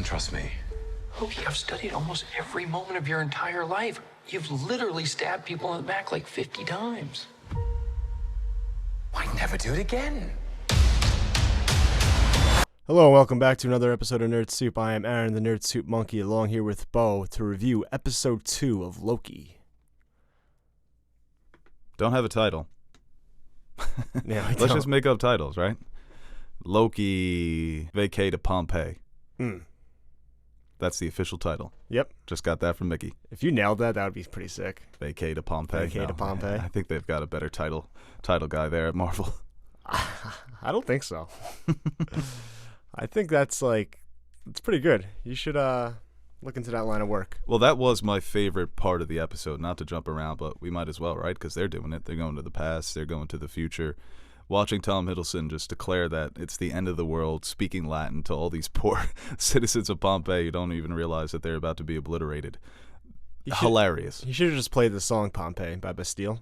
can trust me. Loki, I've studied almost every moment of your entire life. You've literally stabbed people in the back like 50 times. Why never do it again? Hello and welcome back to another episode of Nerd Soup. I am Aaron, the Nerd Soup Monkey, along here with Bo to review episode 2 of Loki. Don't have a title. Yeah, Let's just make up titles, right? Loki Vacay to Pompeii. That's the official title. Yep. Just got that from Mickey. If you nailed that, that would be pretty sick. Vacay to Pompeii. Vacay to Pompeii. I think they've got a better title guy there at Marvel. I don't think so. I think it's pretty good. You should look into that line of work. Well, that was my favorite part of the episode. Not to jump around, but we might as well, right? Because they're doing it. They're going to the past. They're going to the future. Watching Tom Hiddleston just declare that it's the end of the world, speaking Latin to all these poor citizens of Pompeii who don't even realize that they're about to be obliterated. Hilarious. You should have just played the song Pompeii by Bastille.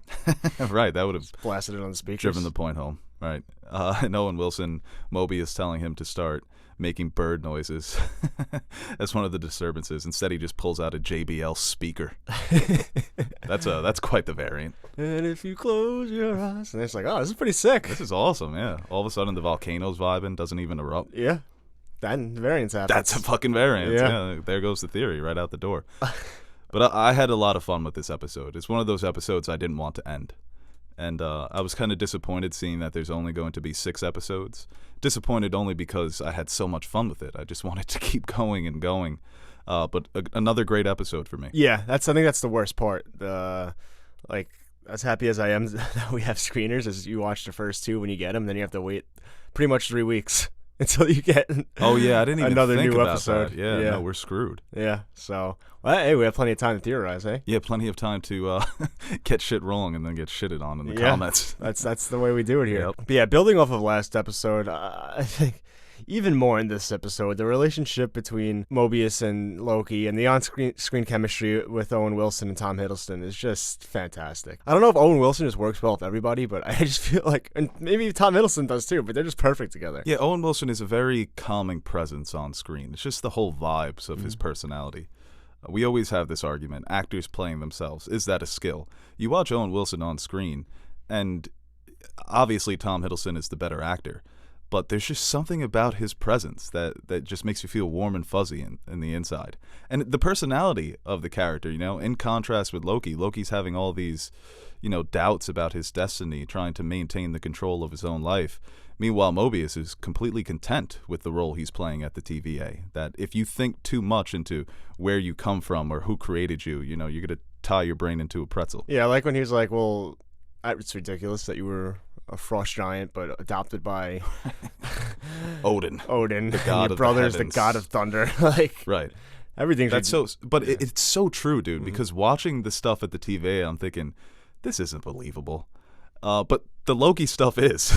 Right, that would have Blasted it on the speakers. driven the point home. Right. And Owen Wilson, Mobius telling him to start making bird noises as one of the disturbances. Instead, he just pulls out a JBL speaker. That's quite the variant. And if you close your eyes. And it's like, oh, this is pretty sick. This is awesome, yeah. All of a sudden, the volcano's vibing, doesn't even erupt. Yeah. Then the variance happens. That's a fucking variant. Yeah. There goes the theory right out the door. But I had a lot of fun with this episode. It's one of those episodes I didn't want to end. And I was kind of disappointed seeing that there's only going to be 6 episodes. Disappointed only because I had so much fun with it. I just wanted to keep going and going. But another great episode for me. Yeah, I think that's the worst part. As happy as I am that we have screeners, as you watch the first 2 when you get them, then you have to wait pretty much 3 weeks until you get Oh yeah, I didn't even another think new about episode. that. Yeah, no, we're screwed. Yeah, so hey, we have plenty of time to theorize, eh? Yeah, plenty of time to get shit wrong and then get shitted on in the comments. That's the way we do it here. Yep. But yeah, building off of last episode, I think even more in this episode, the relationship between Mobius and Loki and the on-screen chemistry with Owen Wilson and Tom Hiddleston is just fantastic. I don't know if Owen Wilson just works well with everybody, but I just feel like, and maybe Tom Hiddleston does too, but they're just perfect together. Yeah, Owen Wilson is a very calming presence on screen. It's just the whole vibes of his personality. We always have this argument, actors playing themselves. Is that a skill? You watch Owen Wilson on screen, and obviously Tom Hiddleston is the better actor, but there's just something about his presence that just makes you feel warm and fuzzy in the inside. And the personality of the character, in contrast with Loki, Loki's having all these, doubts about his destiny, trying to maintain the control of his own life. Meanwhile, Mobius is completely content with the role he's playing at the TVA. That if you think too much into where you come from or who created you, you're going to tie your brain into a pretzel. Yeah, like when he was like, well, it's ridiculous that you were a frost giant, but adopted by Odin, the god your of brother's the the heavens. god of thunder. Right. Everything's That's it's so true, dude. Because watching the stuff at the TVA, I'm thinking, this isn't believable. But the Loki stuff is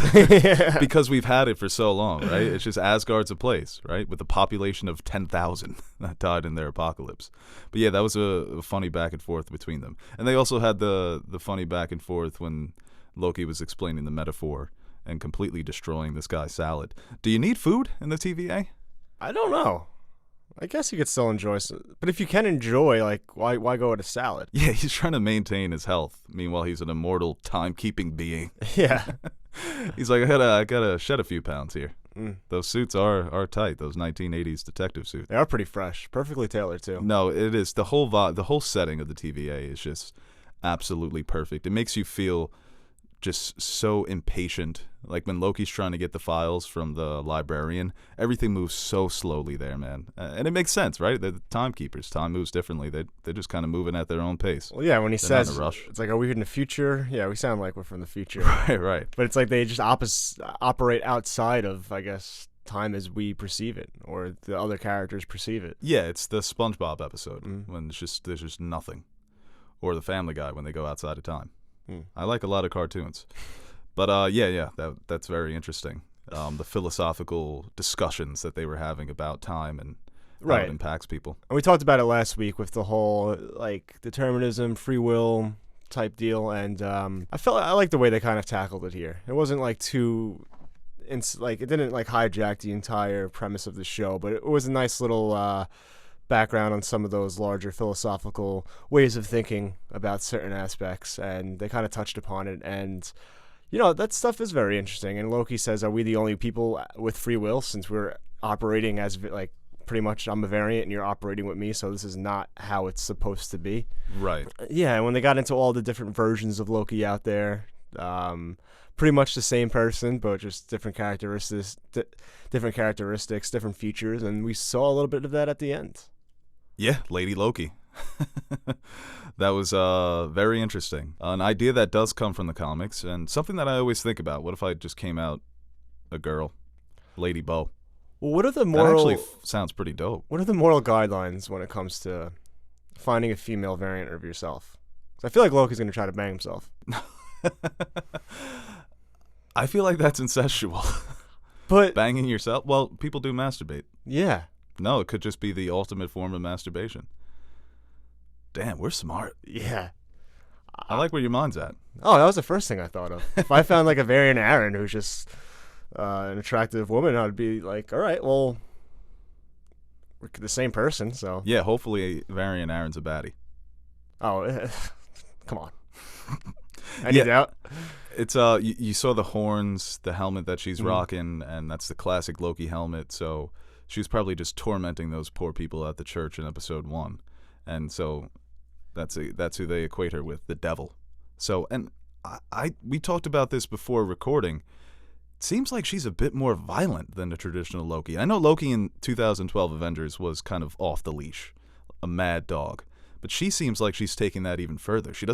because we've had it for so long, right? It's just Asgard's a place, right? With a population of 10,000 that died in their apocalypse. But yeah, that was a funny back and forth between them. And they also had the funny back and forth when Loki was explaining the metaphor and completely destroying this guy's salad. Do you need food in the TVA? I don't know. I guess you could still enjoy but if you can enjoy, why go with a salad? Yeah, he's trying to maintain his health. Meanwhile, he's an immortal, time-keeping being. Yeah. He's like, I gotta shed a few pounds here. Those suits are tight. Those 1980s detective suits. They are pretty fresh, perfectly tailored too. No, it is. The whole setting of the TVA is just absolutely perfect. It makes you feel just so impatient. Like when Loki's trying to get the files from the librarian, everything moves so slowly there, man. And it makes sense, right? They're the timekeepers. Time moves differently. They're just kind of moving at their own pace. Well, yeah, when he They're not says, in a rush. it's like, are we in the future? Yeah, we sound like we're from the future. Right. But it's like they just operate outside of, I guess, time as we perceive it, or the other characters perceive it. Yeah, it's the SpongeBob episode when there's just nothing. Or the Family Guy when they go outside of time. I like a lot of cartoons. But that's very interesting. The philosophical discussions that they were having about time and how it impacts people. And we talked about it last week with the whole determinism, free will type deal, and I like the way they kind of tackled it here. It wasn't too like it didn't like hijack the entire premise of the show, but it was a nice little background on some of those larger philosophical ways of thinking about certain aspects, and they kind of touched upon it. And that stuff is very interesting. And Loki says, "Are we the only people with free will, since we're operating as like pretty much I'm a variant and you're operating with me, so this is not how it's supposed to be." Right. Yeah, and when they got into all the different versions of Loki out there, pretty much the same person, but just different characteristics, different features, and we saw a little bit of that at the end. Yeah, Lady Loki. That was very interesting. An idea that does come from the comics, and something that I always think about. What if I just came out a girl, Lady Bo? Well, what are the That moral? actually sounds pretty dope. What are the moral guidelines when it comes to finding a female variant of yourself? 'Cause I feel like Loki's gonna try to bang himself. I feel like that's incestual. But Banging yourself? Well, people do masturbate. yeah, No, it could just be the ultimate form of masturbation. Damn, we're smart. yeah. I like where your mind's at. Oh, that was the first thing I thought of. If I found like a variant Aaron who's just an attractive woman, I'd be like, all right, well, we're the same person, so. Yeah, hopefully Variant Aaron's a baddie. Oh, come on. Any Yeah. doubt? It's you saw the horns, the helmet that she's Mhm. rocking, and that's the classic Loki helmet. So she was probably just tormenting those poor people at the church in episode 1, and so that's who they equate her with, the devil. So, and we talked about this before recording. It seems like she's a bit more violent than the traditional Loki. I know Loki in 2012 Avengers was kind of off the leash, a mad dog, but she seems like she's taking that even further. She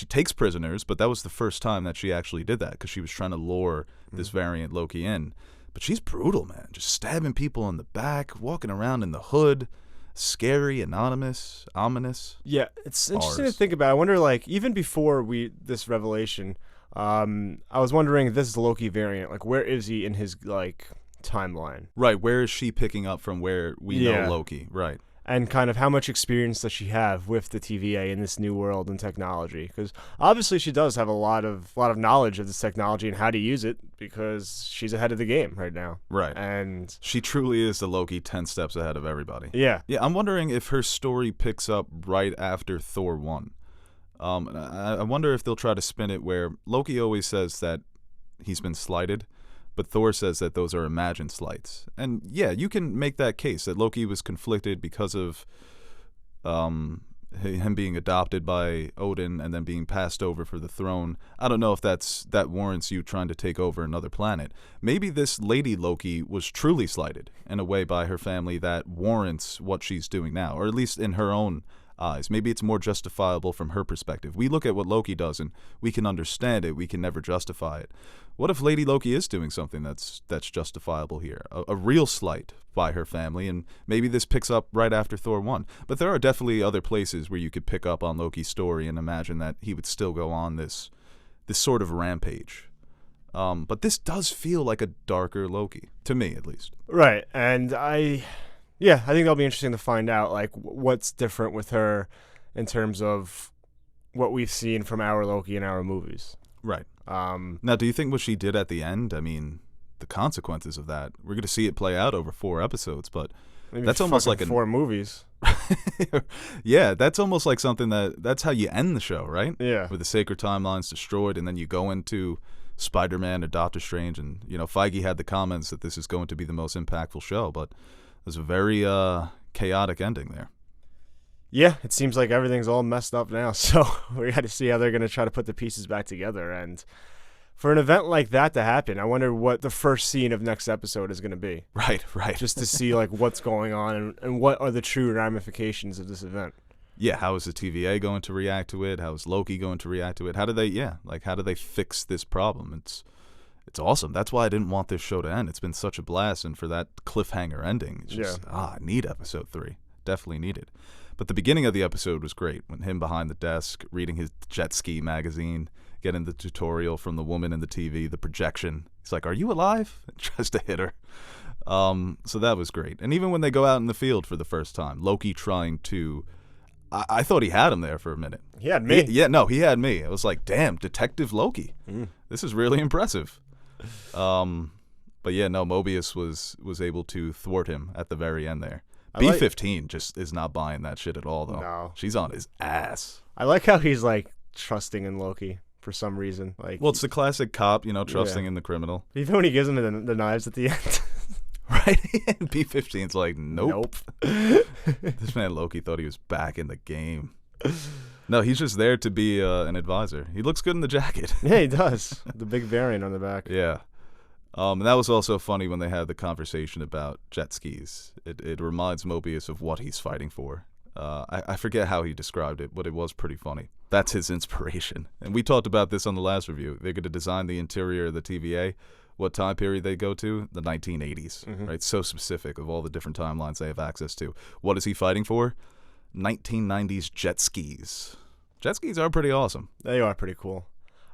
takes prisoners, but that was the first time that she actually did that because she was trying to lure this variant Loki in. But she's brutal, man. Just stabbing people in the back, walking around in the hood, scary, anonymous, ominous. Yeah, it's interesting to Bars. think about. I wonder, like, even before this revelation, I was wondering if this is the Loki variant. Like, where is he in his like timeline? Right, where is she picking up from where we Yeah. know Loki? Right. And kind of how much experience does she have with the TVA in this new world and technology? Because obviously she does have a lot of knowledge of this technology and how to use it, because she's ahead of the game right now. Right. And She truly is the Loki 10 steps ahead of everybody. yeah, Yeah, I'm wondering if her story picks up right after Thor 1. And I wonder if they'll try to spin it where Loki always says that he's been slighted, but Thor says that those are imagined slights. And yeah, you can make that case that Loki was conflicted because of him being adopted by Odin and then being passed over for the throne. I don't know if that warrants you trying to take over another planet. Maybe this lady Loki was truly slighted in a way by her family that warrants what she's doing now, or at least in her own eyes. Maybe it's more justifiable from her perspective. We look at what Loki does and we can understand it. We can never justify it. What if Lady Loki is doing something that's justifiable here? A real slight by her family, and maybe this picks up right after Thor 1. But there are definitely other places where you could pick up on Loki's story and imagine that he would still go on this sort of rampage. But this does feel like a darker Loki, to me at least. right. And I think that'll be interesting to find out, like, what's different with her in terms of what we've seen from our Loki in our movies. Right. Now, do you think what she did at the end, I mean, the consequences of that, we're going to see it play out over 4 episodes, but Maybe that's almost fucking like 4 movies. yeah, that's almost like something that's how you end the show, right? Yeah. With the sacred timeline's destroyed, and then you go into Spider-Man or Doctor Strange, and, Feige had the comments that this is going to be the most impactful show, but there's a very chaotic ending there. Yeah, it seems like everything's all messed up now, so we got to see how they're going to try to put the pieces back together. And for an event like that to happen, I wonder what the first scene of next episode is going to be, Right. just to see like what's going on and what are the true ramifications of this event. Yeah, how is the TVA going to react to it? How is Loki going to react to it? How do they fix this problem? It's awesome. That's why I didn't want this show to end. It's been such a blast, and for that cliffhanger ending, it's just, I need episode 3. Definitely need it. But the beginning of the episode was great, when him behind the desk, reading his jet ski magazine, getting the tutorial from the woman in the TV, the projection. He's like, "Are you alive?" And tries to hit her. So that was great. And even when they go out in the field for the first time, Loki trying to... I thought he had him there for a minute. He had me. He had me. I was like, damn, Detective Loki. This is really impressive. But yeah, no, Mobius was able to thwart him at the very end there. I like- B-15 just is not buying that shit at all, though. No. She's on his ass. I like how he's like trusting in Loki for some reason. Like, Well, it's the classic cop, trusting in the criminal. even when he gives him the knives at the end. Right? B-15's like, nope. Nope. This man Loki thought he was back in the game. No, he's just there to be an advisor. He looks good in the jacket. Yeah, he does. The big variant on the back. Yeah. And that was also funny when they had the conversation about jet skis. It reminds Mobius of what he's fighting for. I forget how he described it, but it was pretty funny. That's his inspiration. And we talked about this on the last review. They're going to design the interior of the TVA. What time period they go to? The 1980s, right? So specific of all the different timelines they have access to. What is he fighting for? 1990s jet skis. Jet skis are pretty awesome. They are pretty cool.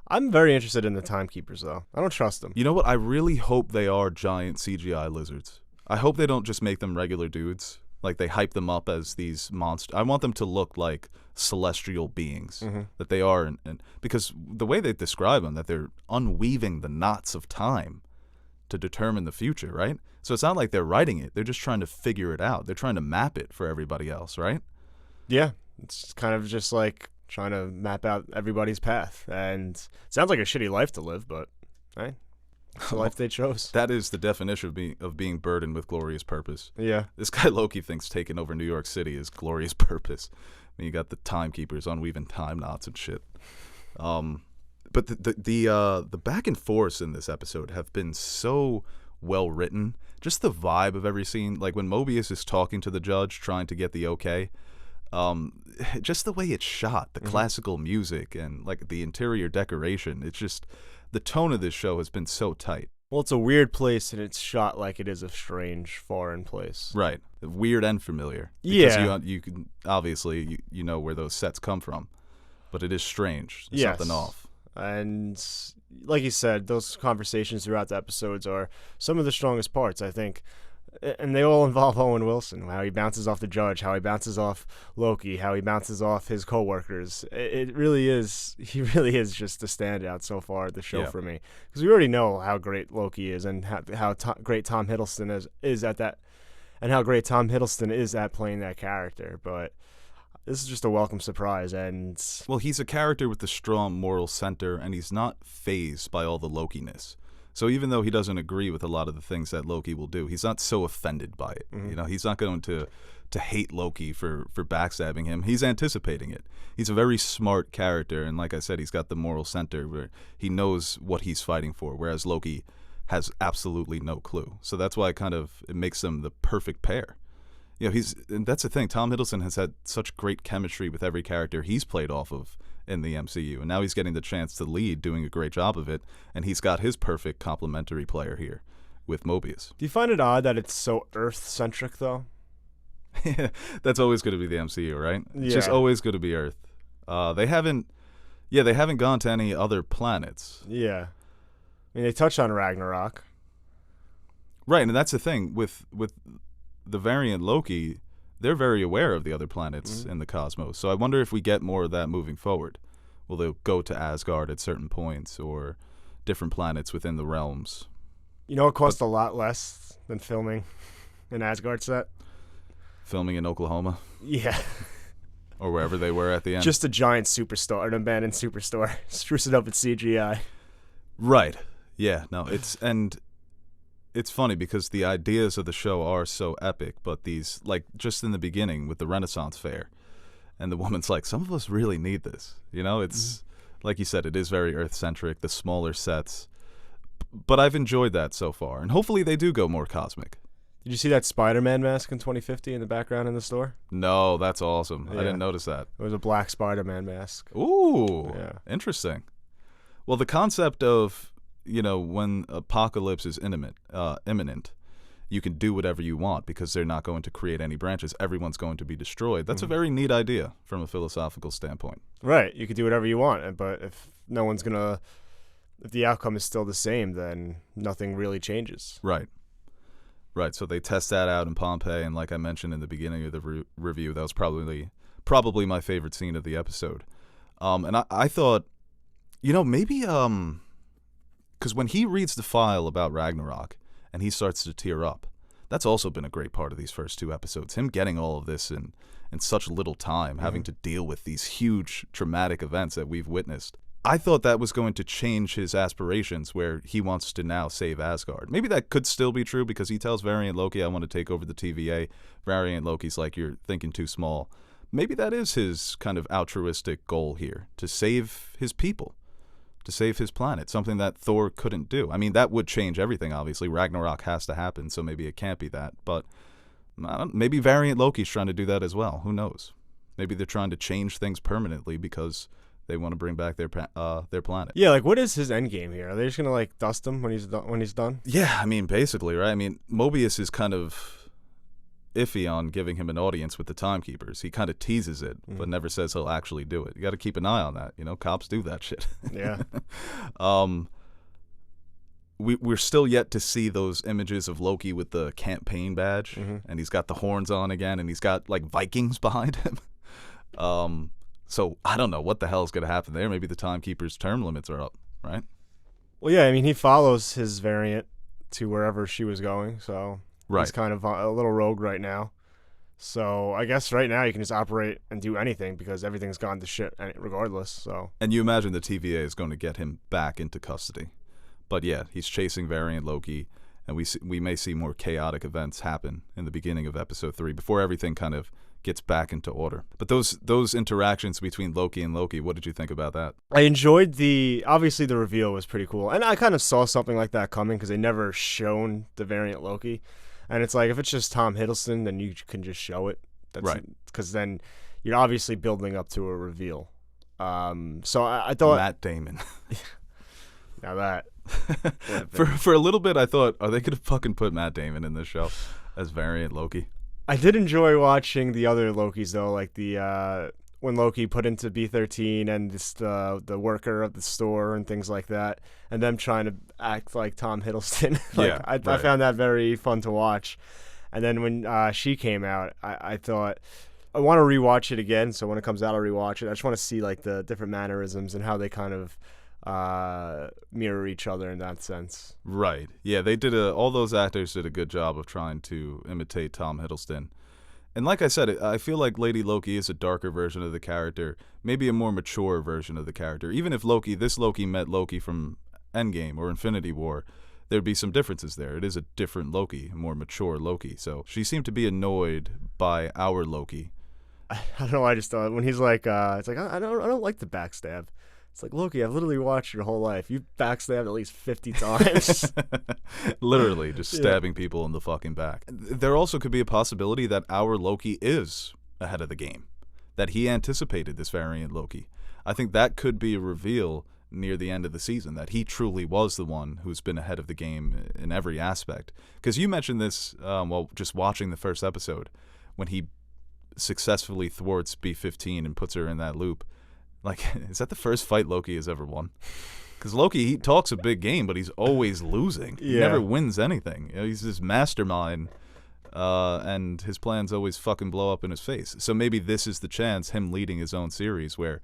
I'm very interested in the Timekeepers, though. I don't trust them. You know what? I really hope they are giant CGI lizards. I hope they don't just make them regular dudes. Like, they hype them up as these monsters. I want them to look like celestial beings that they are. And because the way they describe them, that they're unweaving the knots of time to determine the future, right? So it's not like they're writing it. They're just trying to figure it out. They're trying to map it for everybody else, right? Yeah, it's kind of just like trying to map out everybody's path. And it sounds like a shitty life to live, but hey, it's the life they chose. That is the definition of being burdened with glorious purpose. Yeah. This guy Loki thinks taking over New York City is glorious purpose. I mean, you got the timekeepers unweaving time knots and shit. But the back and forths in this episode have been so well written. Just the vibe of every scene, like when Mobius is talking to the judge, trying to get the okay. Just the way it's shot, the classical music, and like the interior decoration. It's just the tone of this show has been so tight. Well, it's a weird place, and it's shot like it is a strange foreign place. Right, weird and familiar. Because Yeah. you can obviously you know where those sets come from, but it is strange. There's Yes. something off. And like you said, those conversations throughout the episodes are some of the strongest parts, I think. And they all involve Owen Wilson, how he bounces off the judge, how he bounces off Loki, how he bounces off his coworkers. It really is, he really is just a standout so far at the show for me. Because we already know how great Loki is and how great Tom Hiddleston is at that, and how great Tom Hiddleston is at playing that character. But this is just a welcome surprise. And Well, he's a character with a strong moral center, and he's not fazed by all the Loki-ness. So even though he doesn't agree with a lot of the things that Loki will do, he's not so offended by it. He's not going to hate Loki for backstabbing him. He's anticipating it. He's a very smart character, and like I said, he's got the moral center where he knows what he's fighting for, whereas Loki has absolutely no clue. So that's why it makes them the perfect pair. And that's the thing. Tom Hiddleston has had such great chemistry with every character he's played off of in the MCU, and now he's getting the chance to lead, doing a great job of it, and he's got his perfect complementary player here with Mobius. do you find it odd that it's so Earth-centric, though? That's always going to be the MCU, right? It's just Yeah. always going to be Earth. They haven't gone to any other planets. Yeah. I mean, they touch on Ragnarok. Right, and that's the thing. With the variant Loki, they're very aware of the other planets in the cosmos. So I wonder if we get more of that moving forward. Will they go to Asgard at certain points or different planets within the realms? You know, it costs a lot less than filming an Asgard set. Filming in Oklahoma Yeah. or wherever they were at the end. Just a giant superstore, an abandoned superstore. Spruce it up with CGI. Right. Yeah, no, it's funny because the ideas of the show are so epic, but these, like, just in the beginning with the Renaissance Fair, and the woman's like, some of us really need this. It's, like you said, it is very Earth-centric, the smaller sets. But I've enjoyed that so far, and hopefully they do go more cosmic. Did you see that Spider-Man mask in 2050 in the background in the store? No, that's awesome. I Yeah. didn't notice that. It was a black Spider-Man mask. Ooh, Yeah. Interesting. Well, the concept of, when apocalypse is imminent, you can do whatever you want because they're not going to create any branches. Everyone's going to be destroyed. That's a very neat idea from a philosophical standpoint. Right. You could do whatever you want, but if the outcome is still the same, then nothing really changes. Right. So they test that out in Pompeii, and like I mentioned in the beginning of the review, that was probably my favorite scene of the episode. And I thought, maybe because when he reads the file about Ragnarok and he starts to tear up. That's also been a great part of these first 2 episodes. Him getting all of this in such little time, having to deal with these huge traumatic events that we've witnessed. I thought that was going to change his aspirations, where he wants to now save Asgard. Maybe that could still be true, because he tells Variant Loki, I want to take over the TVA. Variant Loki's like, you're thinking too small. Maybe that is his kind of altruistic goal here, to save his people, to save his planet, something that Thor couldn't do. I mean, that would change everything, obviously. Ragnarok has to happen, so maybe it can't be that. But maybe Variant Loki's trying to do that as well. Who knows? Maybe they're trying to change things permanently because they want to bring back their planet. Yeah, like, what is his end game here? Are they just gonna like dust him when he's done? Yeah, I mean, basically, right? I mean, Mobius is kind of iffy on giving him an audience with the Timekeepers. He kind of teases it, but never says he'll actually do it. You got to keep an eye on that. You know, cops do that shit. Yeah. We're still yet to see those images of Loki with the campaign badge, and he's got the horns on again, and he's got like Vikings behind him. So I don't know what the hell is going to happen there. Maybe the Timekeepers' term limits are up, right? Well, yeah, I mean, he follows his variant to wherever she was going, so he's kind of a little rogue right now. So I guess right now you can just operate and do anything because everything's gone to shit regardless. So. And you imagine the TVA is going to get him back into custody. But yeah, he's chasing Variant Loki, and we may see more chaotic events happen in the beginning of episode 3 before everything kind of gets back into order. But those interactions between Loki and Loki, what did you think about that? I enjoyed obviously the reveal was pretty cool. And I kind of saw something like that coming because they never shown the Variant Loki. And it's like, if it's just Tom Hiddleston, then you can just show it. Right. Because then you're obviously building up to a reveal. So I thought... Matt Damon. Now that... for a little bit, I thought, are they going to fucking put Matt Damon in this show as Variant Loki? I did enjoy watching the other Lokis, though, like the when Loki put into B-13 and the worker of the store and things like that, and them trying to act like Tom Hiddleston. I found that very fun to watch. And then when she came out, I thought, I want to rewatch it again, so when it comes out, I'll rewatch it. I just want to see like the different mannerisms and how they kind of mirror each other in that sense. Right. Yeah, they did all those actors did a good job of trying to imitate Tom Hiddleston. And like I said, I feel like Lady Loki is a darker version of the character, maybe a more mature version of the character. Even if this Loki met Loki from Endgame or Infinity War, there'd be some differences there. It is a different Loki, a more mature Loki. So she seemed to be annoyed by our Loki. I don't know. I just thought when he's like, it's like I don't like the backstab. It's like, Loki, I've literally watched your whole life. You've backstabbed at least 50 times. Literally, just stabbing people in the fucking back. There also could be a possibility that our Loki is ahead of the game, that he anticipated this Variant Loki. I think that could be a reveal near the end of the season, that he truly was the one who's been ahead of the game in every aspect. Because you mentioned this while just watching the first episode, when he successfully thwarts B-15 and puts her in that loop. Like, is that the first fight Loki has ever won? Because Loki, he talks a big game, but he's always losing. He never wins anything. You know, he's this mastermind, and his plans always fucking blow up in his face. So maybe this is the chance, him leading his own series, where,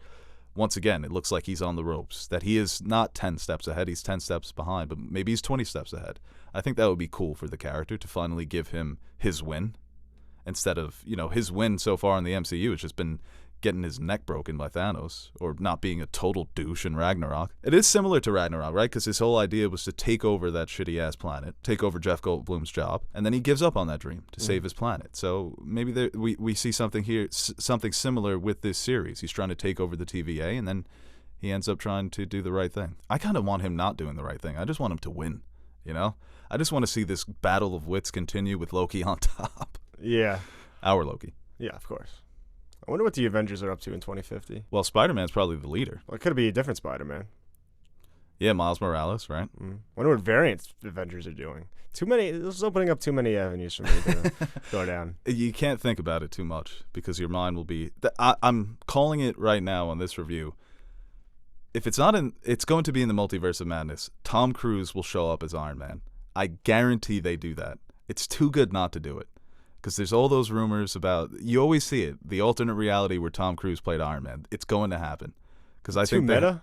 once again, it looks like he's on the ropes. That he is not 10 steps ahead, he's 10 steps behind, but maybe he's 20 steps ahead. I think that would be cool for the character to finally give him his win. Instead of, his win so far in the MCU has just been getting his neck broken by Thanos, or not being a total douche in Ragnarok. It is similar to Ragnarok, right? Because his whole idea was to take over that shitty-ass planet, take over Jeff Goldblum's job, and then he gives up on that dream to save his planet. So maybe we see something here, something similar with this series. He's trying to take over the TVA, and then he ends up trying to do the right thing. I kind of want him not doing the right thing. I just want him to win, I just want to see this battle of wits continue with Loki on top. Yeah. Our Loki. Yeah, of course. I wonder what the Avengers are up to in 2050. Well, Spider-Man's probably the leader. Well, it could be a different Spider-Man. Yeah, Miles Morales, right? Wonder what variants the Avengers are doing. This is opening up too many avenues for me to go down. You can't think about it too much because your mind will be... I'm calling it right now on this review. If it's not it's going to be in the Multiverse of Madness. Tom Cruise will show up as Iron Man. I guarantee they do that. It's too good not to do it. Because there's all those rumors about, you always see it, the alternate reality where Tom Cruise played Iron Man. It's going to happen. Because I think meta?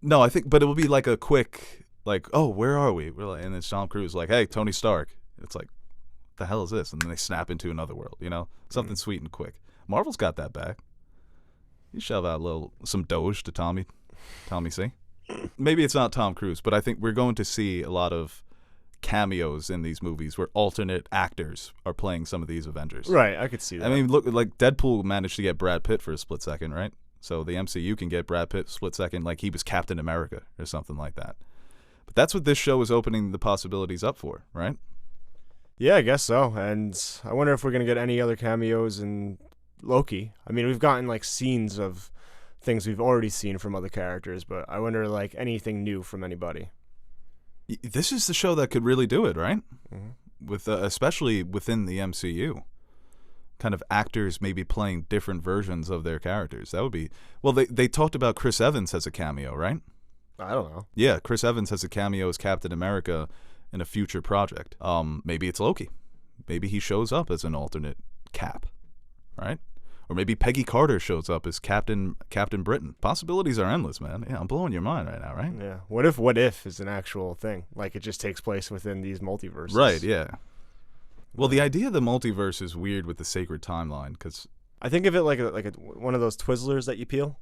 No, I think, but it will be like a quick like, oh, where are we? We're like, and then Tom Cruise like, hey, Tony Stark. It's like, what the hell is this? And then they snap into another world, you know? Something sweet and quick. Marvel's got that back. You shove out some Doge to Tommy C. Maybe it's not Tom Cruise, but I think we're going to see a lot of cameos in these movies where alternate actors are playing some of these Avengers. Right, I could see that. I mean, look, like Deadpool managed to get Brad Pitt for a split second, right? So the MCU can get Brad Pitt split second like he was Captain America or something like that. But that's what this show is opening the possibilities up for, right? Yeah, I guess so. And I wonder if we're going to get any other cameos in Loki. I mean, we've gotten like scenes of things we've already seen from other characters, but I wonder like anything new from anybody. This is the show that could really do it, right? Mm-hmm. With especially within the MCU. Kind of actors maybe playing different versions of their characters. That would be... Well, they talked about Chris Evans as a cameo, right? I don't know. Yeah, Chris Evans has a cameo as Captain America in a future project. Maybe it's Loki. Maybe he shows up as an alternate Cap, right? Or maybe Peggy Carter shows up as Captain Britain. Possibilities are endless, man. Yeah, I'm blowing your mind right now, right? Yeah. What if is an actual thing? Like it just takes place within these multiverses. Right, yeah. Well, the idea of the multiverse is weird with the sacred timeline because I think of it like one of those Twizzlers that you peel.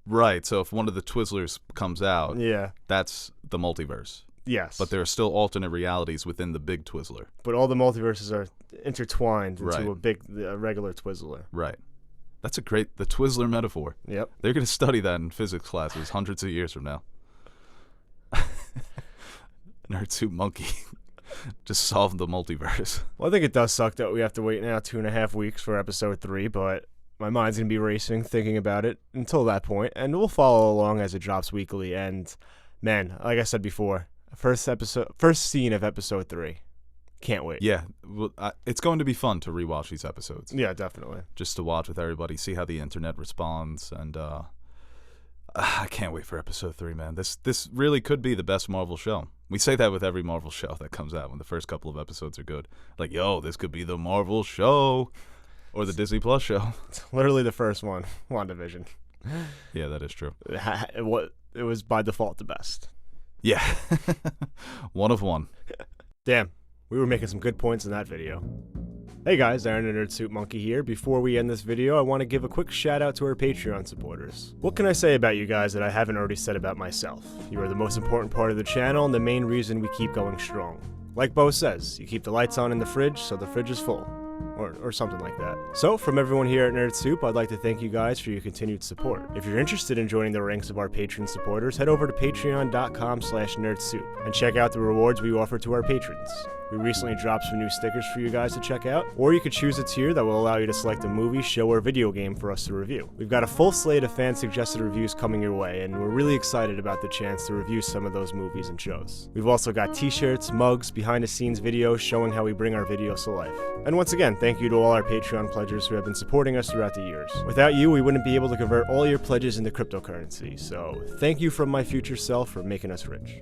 Right. So if one of the Twizzlers comes out, yeah, that's the multiverse. Yes. But there are still alternate realities within the big Twizzler. But all the multiverses are intertwined into Right. a regular Twizzler. Right. That's the Twizzler metaphor. Yep. They're going to study that in physics classes hundreds of years from now. Nerd Soup Monkey. Just solve the multiverse. Well, I think it does suck that we have to wait now 2.5 weeks for episode 3, but my mind's going to be racing thinking about it until that point, and we'll follow along as it drops weekly. And, man, like I said before, first scene of episode 3. Can't wait. Yeah. Well, it's going to be fun to rewatch these episodes. Yeah, definitely. Just to watch with everybody, see how the internet responds, and I can't wait for episode 3, man. This really could be the best Marvel show. We say that with every Marvel show that comes out when the first couple of episodes are good. Like, yo, this could be the Marvel show or the Disney Plus show. It's literally the first one, WandaVision. Yeah, that is true. It was by default the best. Yeah. One of one. Damn, we were making some good points in that video. Hey guys, Aaron and Nerd Soup Monkey here. Before we end this video, I want to give a quick shout out to our Patreon supporters. What can I say about you guys that I haven't already said about myself? You are the most important part of the channel and the main reason we keep going strong. Like Bo says, you keep the lights on in the fridge so the fridge is full. Or something like that. So, from everyone here at Nerd Soup, I'd like to thank you guys for your continued support. If you're interested in joining the ranks of our Patreon supporters, head over to patreon.com/nerdsoup and check out the rewards we offer to our patrons. We recently dropped some new stickers for you guys to check out, or you could choose a tier that will allow you to select a movie, show, or video game for us to review. We've got a full slate of fan-suggested reviews coming your way, and we're really excited about the chance to review some of those movies and shows. We've also got t-shirts, mugs, behind-the-scenes videos showing how we bring our videos to life. And once again, thank you to all our Patreon pledgers who have been supporting us throughout the years. Without you, we wouldn't be able to convert all your pledges into cryptocurrency, so thank you from my future self for making us rich.